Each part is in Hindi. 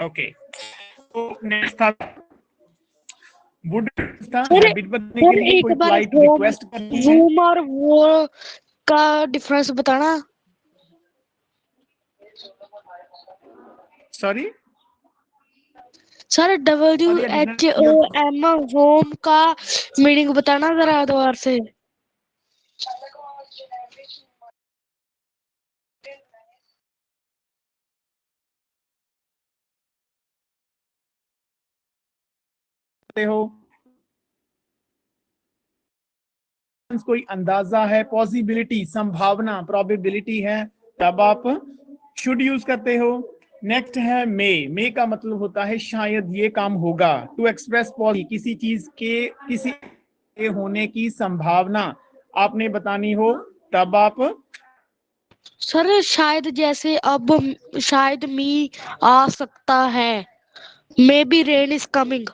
ओके, तो नेक्स्ट था वुड था, सर हैबिट बताने के लिए एक कोई बार पोलाइट रिक्वेस्ट करनी है। रूम और वो का डिफरेंस बताना। सॉरी सर WHOM होम का मीनिंग बताना जरा दोबारा से। हो, कोई अंदाजा है, पॉसिबिलिटी संभावना, प्रोबेबिलिटी है, तब आप शुड यूज करते हो। नेक्स्ट है मे का मतलब होता है शायद ये काम होगा। टू एक्सप्रेस किसी चीज के होने की संभावना आपने बतानी हो, तब आप सर शायद जैसे अब शायद मी आ सकता है, may be rain is coming.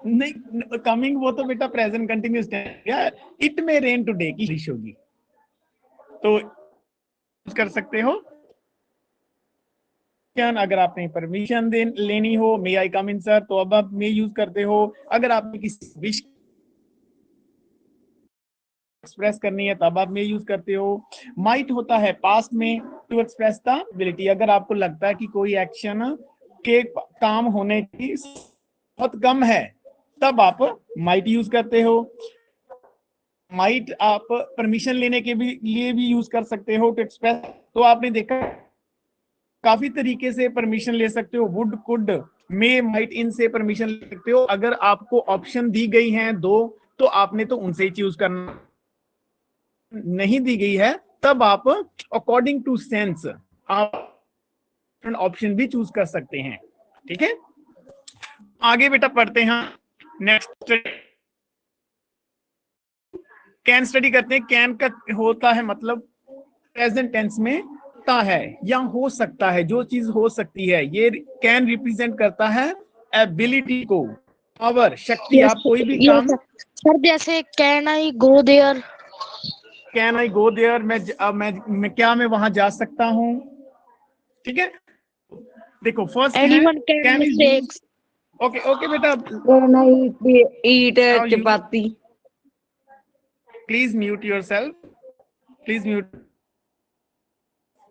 नहीं, कमिंग वो तो बेटा प्रेजेंट कंटिन्यूस टेंस, इट में रेन टुडे की बारिश होगी, तो कर सकते हो। अगर आपने परमिशन लेनी हो, मे आई कम इन सर, तो अब आप मे यूज करते हो। अगर आपने किसी विश एक्सप्रेस करनी है, तब आप मे यूज करते हो। माइट होता है पास्ट में टू एक्सप्रेस द एबिलिटी, अगर आपको लगता है कि कोई एक्शन के काम होने की बहुत कम है, तब आप माइट यूज करते हो। माइट आप परमिशन लेने के लिए भी यूज कर सकते हो टू एक्सप्रेस। तो आपने देखा काफी तरीके से परमिशन ले सकते हो, वुड, कुड, मे, माइट, इनसे परमिशन ले सकते हो। अगर आपको ऑप्शन दी गई हैं दो, तो आपने तो उनसे ही चूज करना, नहीं दी गई है तब आप अकॉर्डिंग टू सेंस आप ऑप्शन भी चूज कर सकते हैं। ठीक है, आगे बेटा पढ़ते हैं। नेक्स्ट कैन स्टडी करते हैं। कैन का होता है मतलब प्रेजेंट टेंस में होता है या हो सकता है, जो चीज हो सकती है। ये कैन रिप्रेजेंट करता है एबिलिटी को, पावर, शक्ति। आप कोई भी काम, सर जैसे can I go there. Can I go there, मैं वहां जा सकता हूं। ठीक है, देखो फर्स्ट है anyone can can is use. Mistakes. Okay okay बेटा, Can I eat a Now you- chapati? Please mute yourself, please mute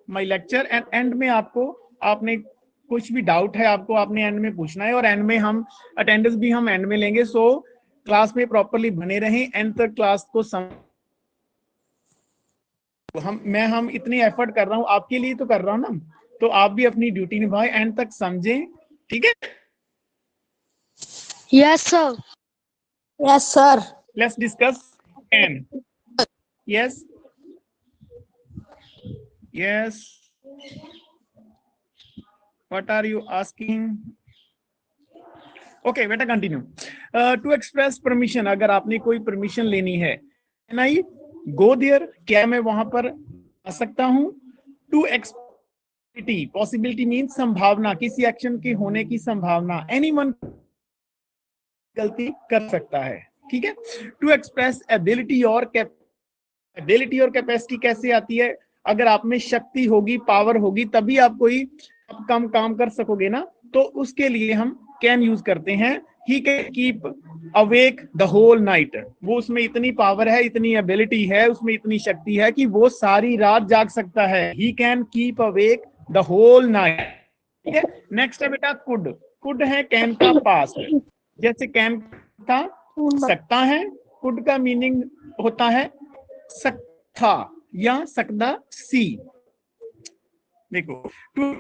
my lecture. And and में आपने कुछ भी डाउट है आपको, आपने एंड में पूछना है, और एंड में हम अटेंडेंस भी हम एंड में लेंगे। सो क्लास में प्रॉपरली बने रहें, एंड तक क्लास को हम इतनी एफर्ट कर रहा हूं आपके लिए तो कर रहा हूं ना, तो आप भी अपनी ड्यूटी निभाएं, एंड तक समझें। ठीक है, yes sir. Yes, sir. Let's discuss can. Yes yes, what are you asking? Okay बेटा कंटिन्यू। टू एक्सप्रेस परमिशन, अगर आपने कोई परमिशन लेनी है, कैन आई गो देयर, क्या मैं वहां पर आ सकता हूं। टू एक्सप्रेसिबिलिटी, पॉसिबिलिटी मीन्स संभावना, किसी एक्शन के होने की संभावना। एनीवन गलती कर सकता है। ठीक है, टू एक्सप्रेस एबिलिटी और एबिलिटी और कैपेसिटी कैसे आती है? अगर आप में शक्ति होगी, पावर होगी, तभी आप कोई कम काम कर सकोगे ना, तो उसके लिए हम कैन यूज करते हैं। He can keep awake the whole night, वो उसमें इतनी पावर है, इतनी एबिलिटी है, उसमें इतनी शक्ति है कि वो सारी रात जाग सकता है। He can keep awake the whole night. ठीक है, नेक्स्ट है बेटा कुड। कुड है कैन का पास्ट, जैसे कैन का सकता है, कुड का मीनिंग होता है सकता या सकदा सी। देखो, to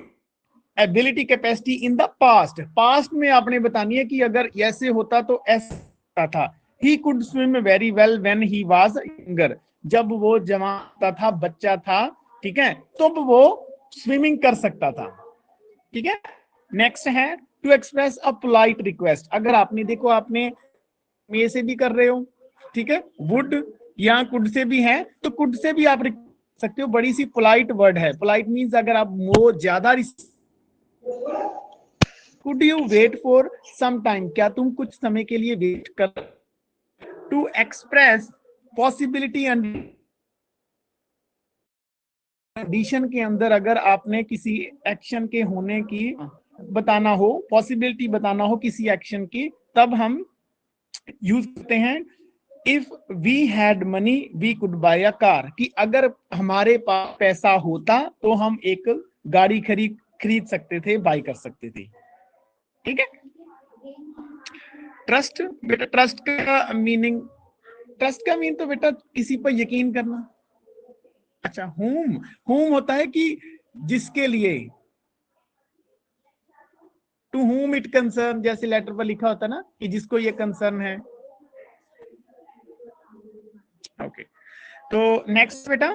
ability capacity in the past, past में आपने बतानी है कि अगर ऐसे होता तो ऐसा था। He could swim very well when he was younger, जब वो जवान था, बच्चा था, ठीक है, तब वो स्विमिंग कर सकता था। ठीक है, नेक्स्ट है to express a polite request. अगर आपने देखो, आपने मे से भी कर रहे हो, ठीक है, वुड या कुड से भी है, तो कुड से भी आप सकते हो। बड़ी सी पोलाइट वर्ड है। पोलाइट मींस अगर आप वो ज्यादा, could you wait for some time, क्या तुम कुछ समय के लिए वेट कर। To express possibility and condition के अंदर अगर आपने किसी एक्शन के होने की बताना हो, पॉसिबिलिटी बताना हो किसी एक्शन की, तब हम यूज करते हैं if we had money we could buy a car, कि अगर हमारे पास पैसा होता तो हम एक गाड़ी खरीद सकते थे, बाय कर सकते थे। ठीक है। ट्रस्ट, बेटा ट्रस्ट का मीनिंग तो बेटा किसी पर यकीन करना। अच्छा, होम होता है कि जिसके लिए, टू होम इट कंसर्न, जैसे लेटर पर लिखा होता है ना कि जिसको ये कंसर्न है। ओके, तो नेक्स्ट बेटा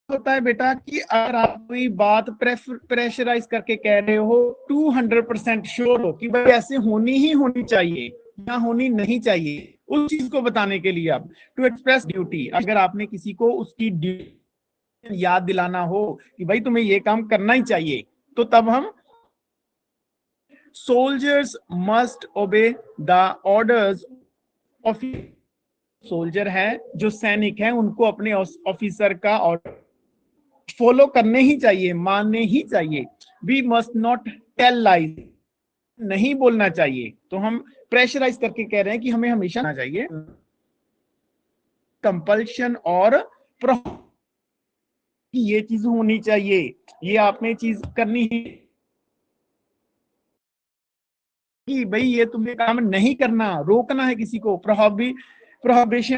होता है बेटा कि अगर आप कोई बात प्रेशराइज करके कह रहे हो, 200% श्योर हो कि भाई ऐसे होनी ही होनी चाहिए या होनी नहीं चाहिए, उस चीज को बताने के लिए आप टू एक्सप्रेस ड्यूटी, अगर आपने किसी को उसकी ड्यूटी याद दिलाना हो कि भाई तुम्हें ये काम करना ही चाहिए, तो तब हम soldiers must obey the orders of, soldier है जो सैनिक है, उनको अपने ऑफिसर का ऑर्डर फॉलो करने ही चाहिए, मानने ही चाहिए। We must not tell lies, नहीं बोलना चाहिए। तो हम प्रेशराइज करके कह रहे हैं कि हमें हमेशा ना चाहिए कंपल्शन और कि ये चीज होनी चाहिए, ये आपने चीज करनी ही, कि भाई ये तुम्हें काम नहीं करना, रोकना है किसी को, प्रोहिबिशन।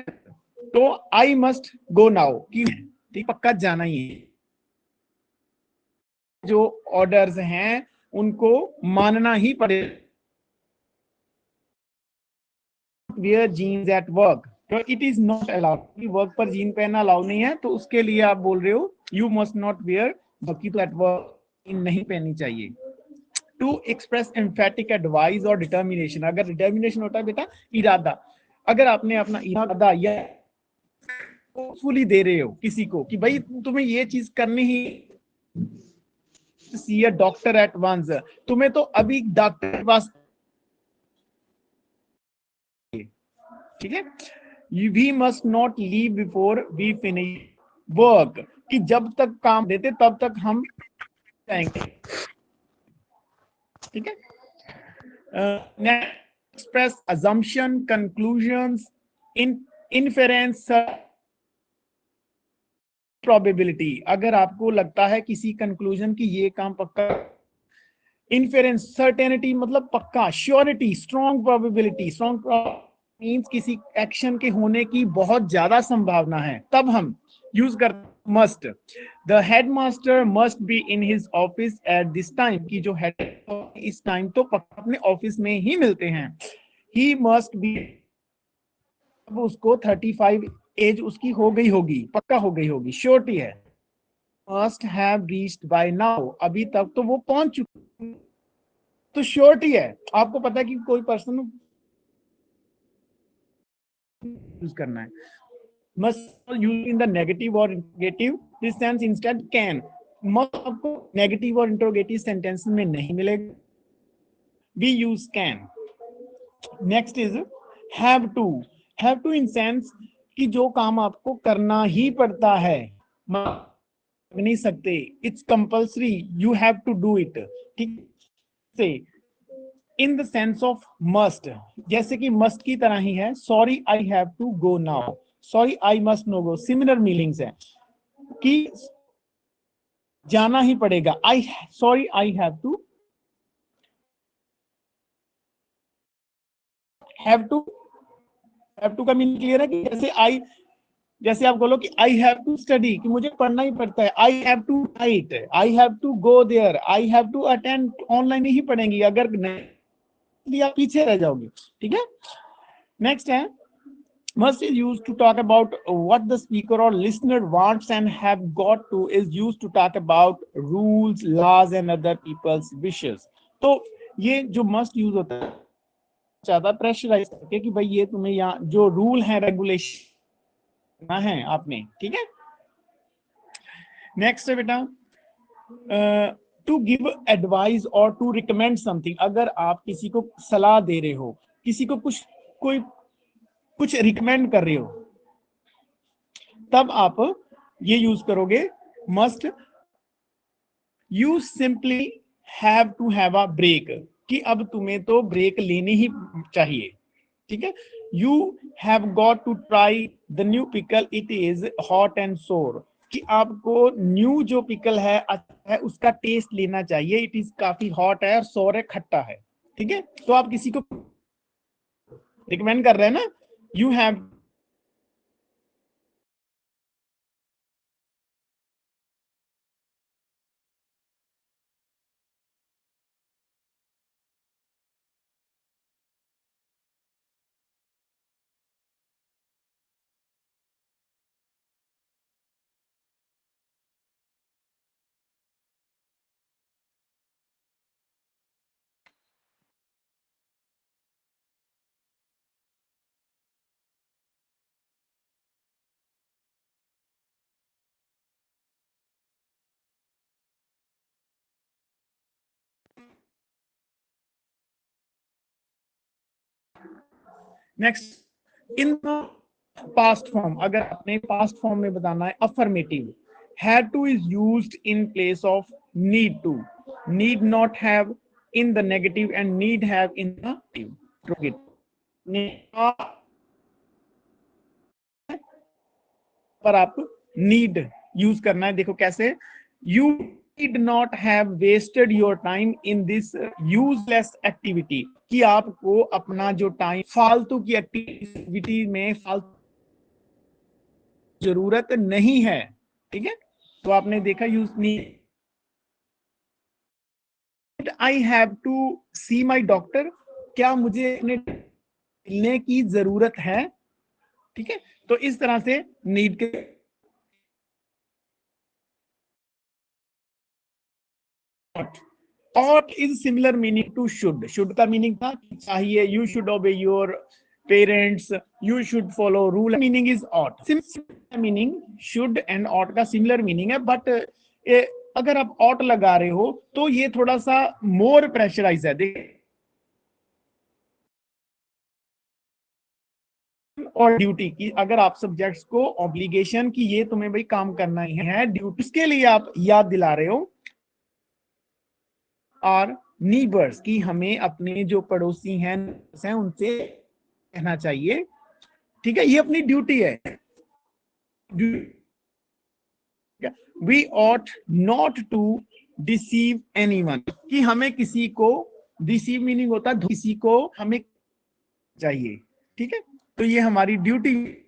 तो आई मस्ट गो नाउ, कि पक्का जाना ही है, जो ऑर्डर्स हैं उनको मानना ही पड़ेगा। वेयर जीन्स एट वर्क, तो it is not allowed, work पर जीन पहनना अलाउ नहीं है, तो उसके लिए आप बोल रहे हो यू मस्ट नॉट वेयर, बाकी तो एट वर्क नहीं पहननी चाहिए। टू एक्सप्रेस एम्फेटिक एडवाइस और डिटर्मिनेशन, अगर डिटर्मिनेशन होता है बेटा इरादा, अगर आपने अपना इरादा या फुली दे रहे हो किसी को कि भाई तुम्हें ये चीज करनी ही, see a doctor at once, तुम्हें तो अभी डॉक्टर के पास, ठीक है। We must not leave before we finish work, कि जब तक काम देते तब तक हम जाएंगे। ठीक है। एक्सप्रेस अजम्पशन, कंक्लूजन्स, इनफेरेंस, प्रोबेबिलिटी, अगर आपको लगता है किसी कंक्लूजन की ये काम पक्का, इनफेरेंस सर्टेनिटी मतलब पक्का, surety strong probability, strong means किसी एक्शन के होने की बहुत ज्यादा संभावना है, तब हम यूज कर must. The headmaster must be in his office at this time, की जो हेड इस टाइम तो पक्का अपने ऑफिस में ही मिलते हैं। ही मस्ट बी, अब उसको 35 एज उसकी हो गई होगी, पक्का हो गई होगी, श्योरिटी है। Must have reached by now, अभी तक तो वो पहुंच चुकी, तो श्योरिटी है, आपको पता है कि कोई पर्सन यूज करना है। Must use in the negative और interrogative this sense instead can, must आपको नेगेटिव और इंट्रोगेटिव सेंटेंस में नहीं मिलेगा, we use can. Next is have to in sense कि जो काम आपको करना ही पड़ता है, नहीं सकते, it's compulsory, you have to do it. ठीक से in the sense of must, जैसे कि मस्ट की तरह ही है, sorry I have to go now, sorry I must no go, similar meanings है कि जाना ही पड़ेगा। I sorry I have to का मीनिंग क्लियर है कि जैसे आप बोलो कि आई हैव टू स्टडी, कि मुझे पढ़ना ही पड़ता है, I have to write, I have to go there, I have to attend, online ही पढ़ेंगी, अगर नहीं आप पीछे रह जाओगे। ठीक है। नेक्स्ट है must is used to talk about what the speaker or listener wants and have got to is used to talk about rules, laws and other people's wishes। तो ये जो must यूज होता है ज्यादा प्रेशराइज करके कि भाई ये तुम्हें यहाँ जो रूल है, रेगुलेशन है आपने। ठीक है। नेक्स्ट है बेटा टू गिव एडवाइस और टू रिकमेंड समथिंग, अगर आप किसी को सलाह दे रहे हो, किसी को कुछ कोई कुछ रिकमेंड कर रहे हो, तब आप ये यूज करोगे must. You simply have to have a break, कि अब तुम्हें तो ब्रेक लेनी ही चाहिए, ठीक है। You have got to try the new pickle, it is hot and sour, कि आपको न्यू जो पिकल है अच्छा है उसका टेस्ट लेना चाहिए, इट इज काफी हॉट है और सोर है, खट्टा है, ठीक है। तो आप किसी को रिकमेंड कर रहे हैं ना, you have. Next, in past form, अगर आपने पास्ट फॉर्म में बताना है affirmative, had to is used in place of need to, need not have in the negative and need have in the interrogative. पर आप नीड यूज करना है, देखो कैसे, you did not have wasted your time in this useless activity, कि आपको अपना जो टाइम फालतू की एक्टिविटी में फालतू जरूरत नहीं है, ठीक है। तो आपने देखा use need, I have to see my doctor, क्या मुझे अपने मिलने की जरूरत है, ठीक है। तो इस तरह से नीड के ought is similar meaning to should का मीनिंग था चाहिए, you should obey your parents, you should follow rule, meaning is ought, similar meaning should and ought का similar meaning है, but अगर आप ought लगा रहे हो तो ये थोड़ा सा more प्रेशराइज है, देखिए। और ड्यूटी की, अगर आप सब्जेक्ट्स को ऑब्लिगेशन की ये तुम्हें भाई काम करना ही है, ड्यूटी, उसके लिए आप याद दिला रहे हो, और नीबर्स की हमें अपने जो पड़ोसी हैं उनसे कहना चाहिए, ठीक है, ये अपनी ड्यूटी है। We ought not to deceive anyone, कि हमें किसी को, डिसीव मीनिंग होता है किसी को हमें चाहिए, ठीक है। तो ये हमारी duty.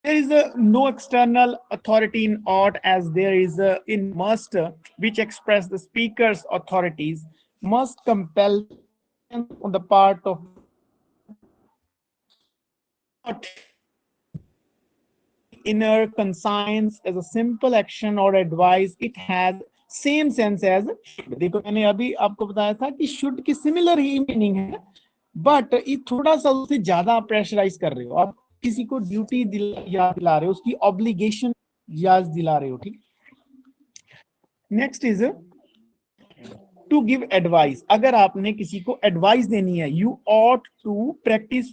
There is no external authority in ought, as there is in must, which express the speaker's authorities. Must compel on the part of inner conscience as a simple action or advice. It has same sense as should. देखो मैंने अभी आपको बताया था कि should की सिमिलर ही मीनिंग है, बट ये थोड़ा सा उससे ज्यादा प्रेशराइज कर रहे हो, आप किसी को ड्यूटी याद दिला रहे हो, उसकी ऑब्लिगेशन याद दिला रहे हो, ठीक। Next is to give advice, अगर आपने किसी को एडवाइस देनी है, यू ऑट टू प्रैक्टिस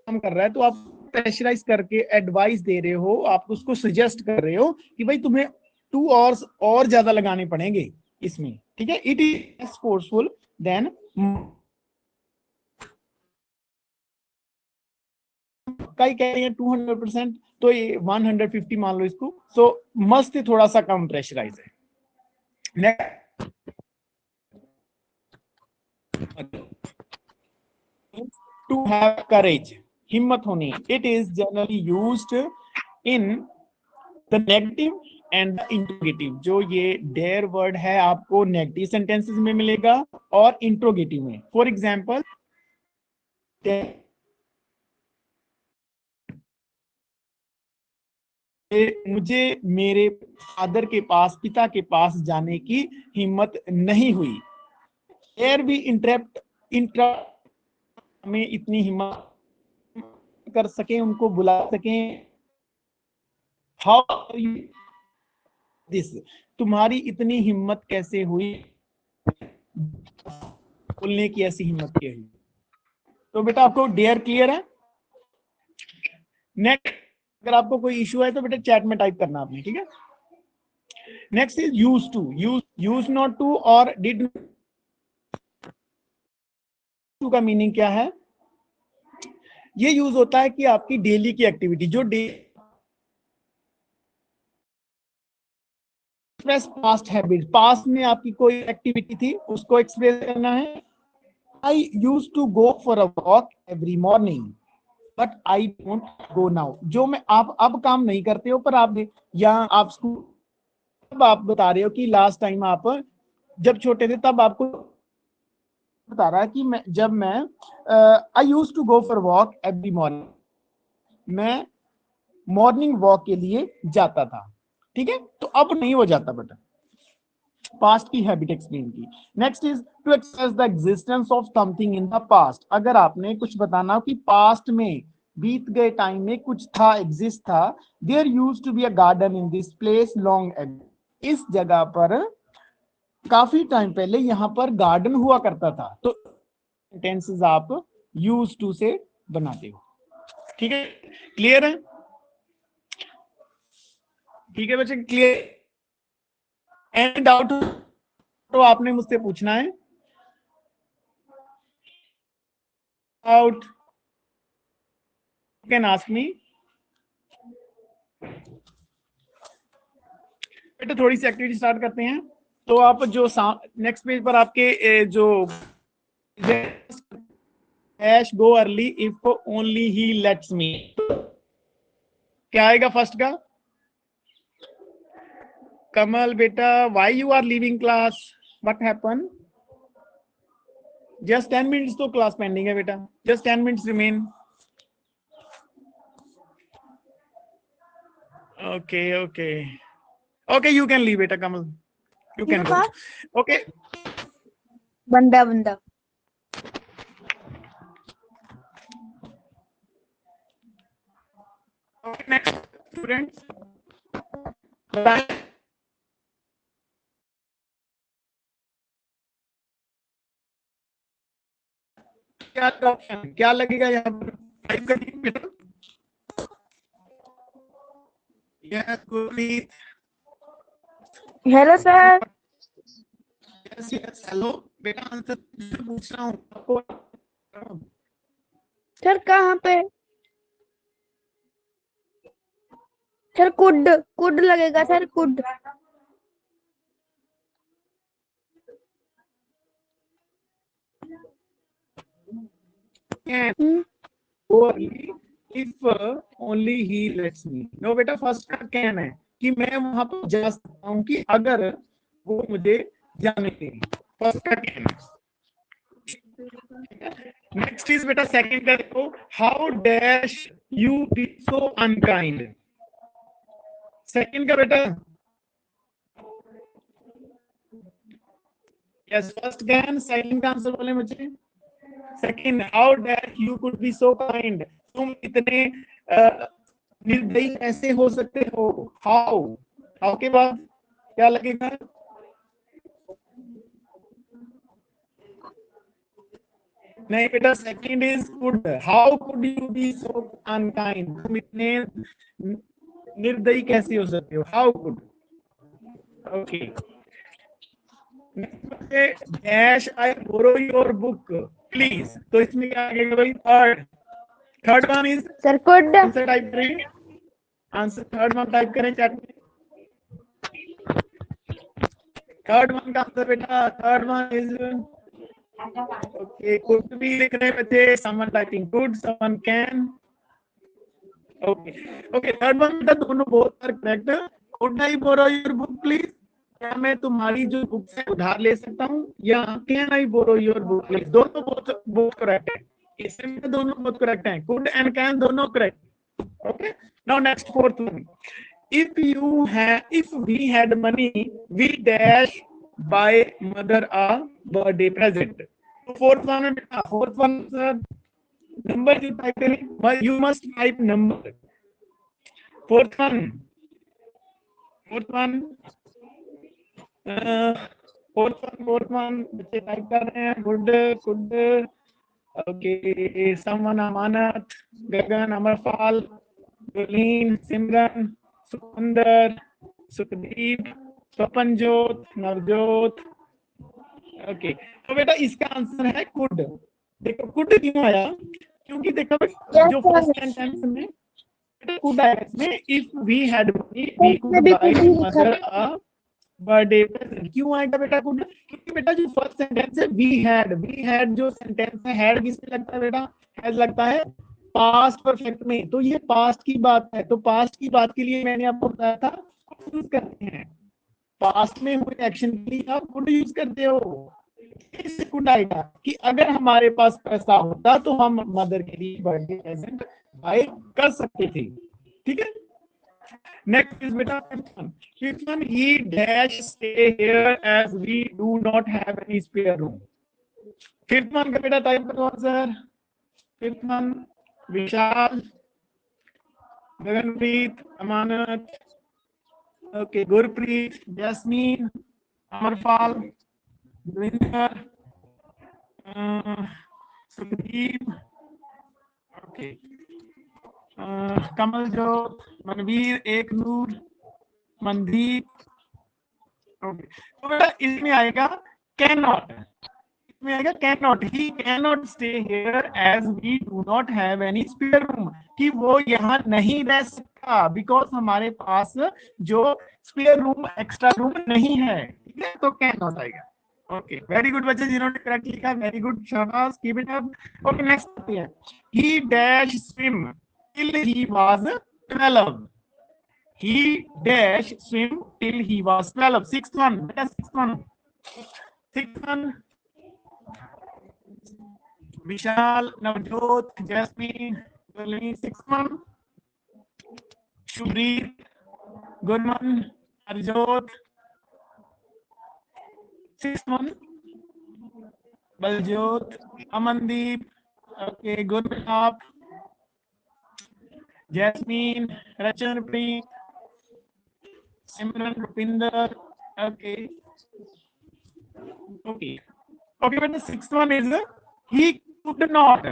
काम कर रहा है तो आप प्रेशराइज करके एडवाइस दे रहे हो, आप उसको सजेस्ट कर रहे हो कि भाई तुम्हें 2 आवर्स और ज्यादा लगाने पड़ेंगे इसमें, ठीक है। इट इज फोर्सफुल देन, कई कह रहे हैं 200%, तो ये 150 मान लो इसको, सो मस्त थोड़ा सा कम प्रेशराइज है। टू हैव करेज, हिम्मत होनी, it is generally used in the negative and interrogative. जो ये डेयर वर्ड है आपको नेगेटिव सेंटेंसेस में मिलेगा और इंट्रोगेटिव में। फॉर एग्जाम्पल, मुझे मेरे फादर के पास, पिता के पास जाने की हिम्मत नहीं हुई। डेयर भी इंटरप्ट में इतनी हिम्मत कर सके, उनको बुला सके, हाउ दिस, तुम्हारी इतनी हिम्मत कैसे हुई बोलने की ऐसी हिम्मत की है। तो बेटा आपको डेयर क्लियर है? नेक्स्ट, अगर आपको कोई इशू है तो बेटा चैट में टाइप करना आपने, ठीक है? Next is use to, use not to और डिड टू का मीनिंग क्या है? ये यूज होता है कि आपकी डेली की एक्टिविटी जो एक्सप्रेस पास्ट हैबिट, पास्ट में आपकी कोई एक्टिविटी थी उसको एक्सप्रेस करना है। I use to go for a walk every morning but I don't go now. जो मैं आप अब काम नहीं करते हो पर आप, या आप स्कूल, अब आप बता रहे हो कि लास्ट टाइम आप जब छोटे थे तब आपको बता रहा है कि मैं I use to go for walk every morning, मैं मॉर्निंग वॉक के लिए जाता था, ठीक है? तो अब नहीं हो जाता बेटा, पास्ट की हैबिट एक्सप्लेन की। Next is to express the existence of something in the past. अगर आपने कुछ बताना हो कि पास्ट में, बीत गए टाइम में कुछ था, एग्जिस्ट था, there used to be a garden in this place long ago, इस जगह पर काफी टाइम पहले यहाँ पर गार्डन हुआ करता था। तो सेंटेंसेस आप यूज टू से बनाते हो, ठीक है? क्लियर है? ठीक है बच्चे, क्लियर? एनी डाउट तो आपने मुझसे पूछना है। Out, can ask me. बेटा थोड़ी सी एक्टिविटी स्टार्ट करते हैं। तो आप जो नेक्स्ट पेज पर आपके जो dash go early if only he lets me, क्या आएगा फर्स्ट का? कमल बेटा, why you are leaving class, what happen? Just 10 minutes तो क्लास पेंडिंग है बेटा, just 10 minutes remain. Okay okay okay, you can leave बेटा Kamal, you can go. Okay, बंदा बंदा नेक्स्ट स्टूडेंट्स, क्या ऑप्शन क्या लगेगा यहाँ पर? टाइप करिए बेटा। Yes Gurpreet, hello sir. Yes yes hello बेटा, आंसर पूछ रहा हूँ आपको। सर कहाँ पे? सर कुड कुड लगेगा sir, could. Can go early if only he lets me. No बेटा, फर्स्ट का कैन है कि मैं वहां पर जा सकता हूँ कि अगर वो मुझे जाने दें, फर्स्ट का कैन। नेक्स्ट इज बेटा सेकंड का देखो, how dash you be so unkind. Second का बेटा, यस फर्स्ट कैन, सेकंड का आंसर बोले मुझे। Second, how dash you could be so kind, तुम इतने निर्दयी कैसे हो सकते हो। हाउ, हाउ के बाद क्या लगेगा? नहीं बेटा, second is could, how could you be so unkind, तुम इतने निर्दयी कैसे हो सकते हो, how could. Okay, dash I borrow your book please, तो इसमें क्या लगेगा भाई? Third, third one is, sir could. Answer type करें, आंसर थर्ड वन टाइप करें चैट में। थर्ड वन का आंसर बेटा, third one is okay, could भी लिख रहे बच्चे, someone typing could, someone can. Okay okay, third one बेटा दोनों both are correct. Could I borrow your book please, क्या मैं तुम्हारी जो बुक है उधार ले सकता हूँ, या can I borrow your book please, दोनों बोथ बोथ करेक्ट है, इसमें दोनों बोथ करेक्ट हैं, कुड एंड कैन दोनों correct. Okay, now next fourth one, if we had money we dash buy mother a birthday present। तो फोर्थ वन में बेटा, फोर्थ वन नंबर जो टाइप करें, you must type number. Fourth one, fourth one fourth one बच्चे टाइप कर रहे हैं, गुड गुड, ओके, समवन अमानत, गगन, अमरपाल, गुरलीन, सिमरन, सुंदर, सुखदीप, स्वपनजोत, नवजोत। ओके, तो बेटा इसका आंसर है कुड। देखो कुड क्यों आया, क्योंकि देखो जो फर्स्ट सेंटेंस में कुड आया इसमें, if we had money we could buy mother a birthday present. क्यों आएगा बेटा कुड, क्योंकि बेटा जो फर्स्ट सेंटेंस है वी हैड जो सेंटेंस है हैड किसमें लगता है बेटा, हैज लगता है पास्ट परफेक्ट में, तो ये पास्ट की बात है, तो पास्ट की बात के लिए मैंने आपको बताया था कुड यूज करते हैं, पास्ट में हुए एक्शन के लिए आप कुड यूज करते हो। इससे कुड आएगा कि अगर हमारे पास पैसा होता तो हम मदर के लिए बर्थडे प्रेजेंट बाय कर सकते थे, ठीक है। नेक्स्ट इज बेटा fifth one, he dash stay here as we do not have any spare room। fifth one का बेटा टाइप करो answer. fifth one Vishal, Gaganpreet, Amanat, okay, Gurpreet, Jasmine, Amarpal, Davinder, Sukhdeep, okay, Kamaljot, Manveer, Eknoor, Mandeep, okay. तो बेटा इसमें आएगा कैन नॉट, इसमें आएगा can not, he can not stay here as we do not have any spare room, कि वो यहाँ नहीं रह सकता बिकॉज हमारे पास जो स्पेयर रूम एक्स्ट्रा रूम नहीं है, ठीक है, तो कैन नॉट आएगा। ओके, वेरी गुड बच्चे जिन्होंने करेक्ट लिखा, वेरी गुड, शाबाश, keep it up. Okay, next आते हैं, ही dash swim till he was 12, he dash swim till he was 12। sixth one बेटा, sixth one Vishal, Navjot, Jasmine, sixth one Shubhreet, Gurman, Harjot, sixth one Baljot, Amandeep, okay, Gurpratap, Jasmine, Rachanpreet, Simran, Rupinder, okay okay okay बेटा, sixth one is he could not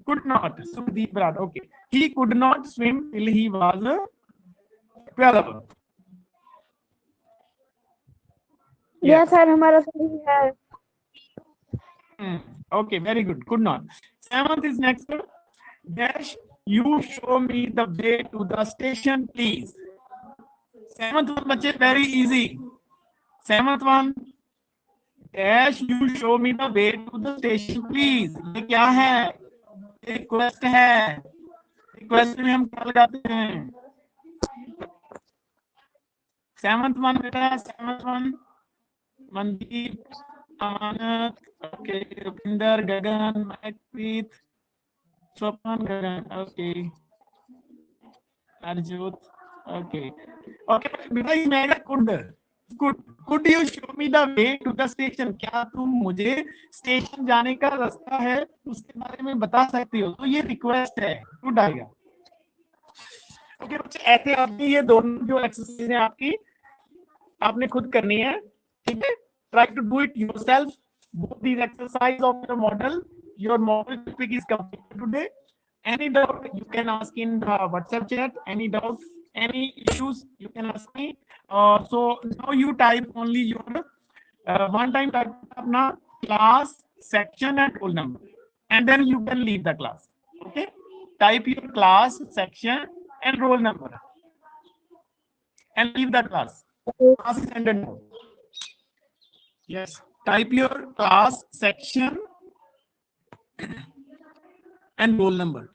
Sukhdeep Brad, okay, he could not swim till he was 12। Yes sir हमारा सही है। Okay, very good, could not। Seventh is next, dash you show me the way to the station please। seventh one बच्चे very easy, seventh one dash you show me the way to the station please। ये क्या है, रिक्वेस्ट है, रिक्वेस्ट में हम क्या लगाते हैं, सेवंथ वन बेटा, seventh one Mandeep, Amanat, okay, Rupinder, Gagan, Mahakpreet, Swapan, Gagan, okay, अर्जुत, ओके ओके बेटा, ये मेरा could you show me the way to the station, क्या तुम मुझे स्टेशन जाने का रास्ता है उसके बारे में बता सकती हो, तो ये रिक्वेस्ट है, कुड आएगा। ओके बच्चे, ऐसे आपकी ये दोनों जो एक्सरसाइज है आपकी आपने खुद करनी है, ठीक है। Try to do it yourself, both these exercise of your model, your model topic is completed today। any doubt you can ask in the WhatsApp chat, any doubt, any issues you can ask me। So now you type only your one time type अपना class, section and roll number, and then you can leave the class। okay, type your class, section and roll number and leave the class, class is ended now। yes, type your class, section and roll number।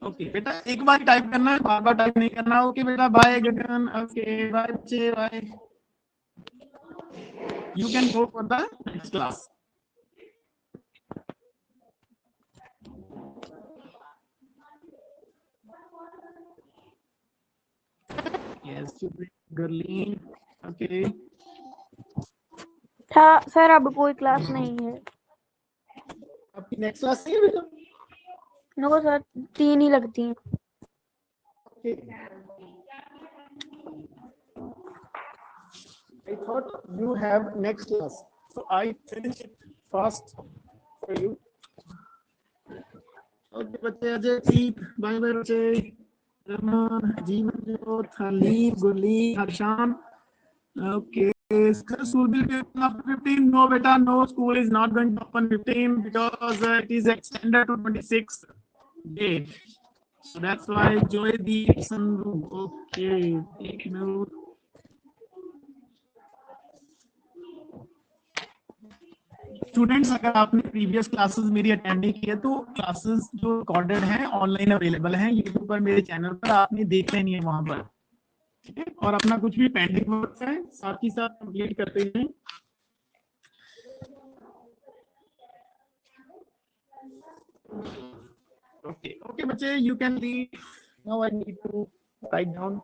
Okay बेटा, एक बार टाइप करना है, बार बार टाइप नहीं करना। ओके बेटा, बाय गगन, ओके बाय बच्चे, bye, you can go for the next class. Yes Gurleen, okay sir अब कोई क्लास नहीं है। आपकी नेक्स्ट क्लास है बेटा, नो सर 3 ही लगती हैं। I thought you have next class, so I finish it fast for you. Okay, बच्चे अजय दीप, बाय बाय बच्चे, रमन, जीवन ज्योत, हलीफ, गुरली, हर्षान. Okay, school will be open after 15. No, beta, no, school is not going to open 15 because it is extended to 26 date. So that's why Joy Deep Sandhu. Okay, take note. Students, अगर आपने प्रीवियस क्लासेस मेरी अटेंड नहीं की है तो क्लासेस जो रिकॉर्डेड हैं ऑनलाइन अवेलेबल हैं यूट्यूब पर, मेरे चैनल पर, आपने देख लेनी है वहां पर, ठीक है। और अपना कुछ भी पेंडिंग वर्क है साथ ही साथ कंप्लीट करते हैं। ओके बच्चे, you can read now. I need to write down.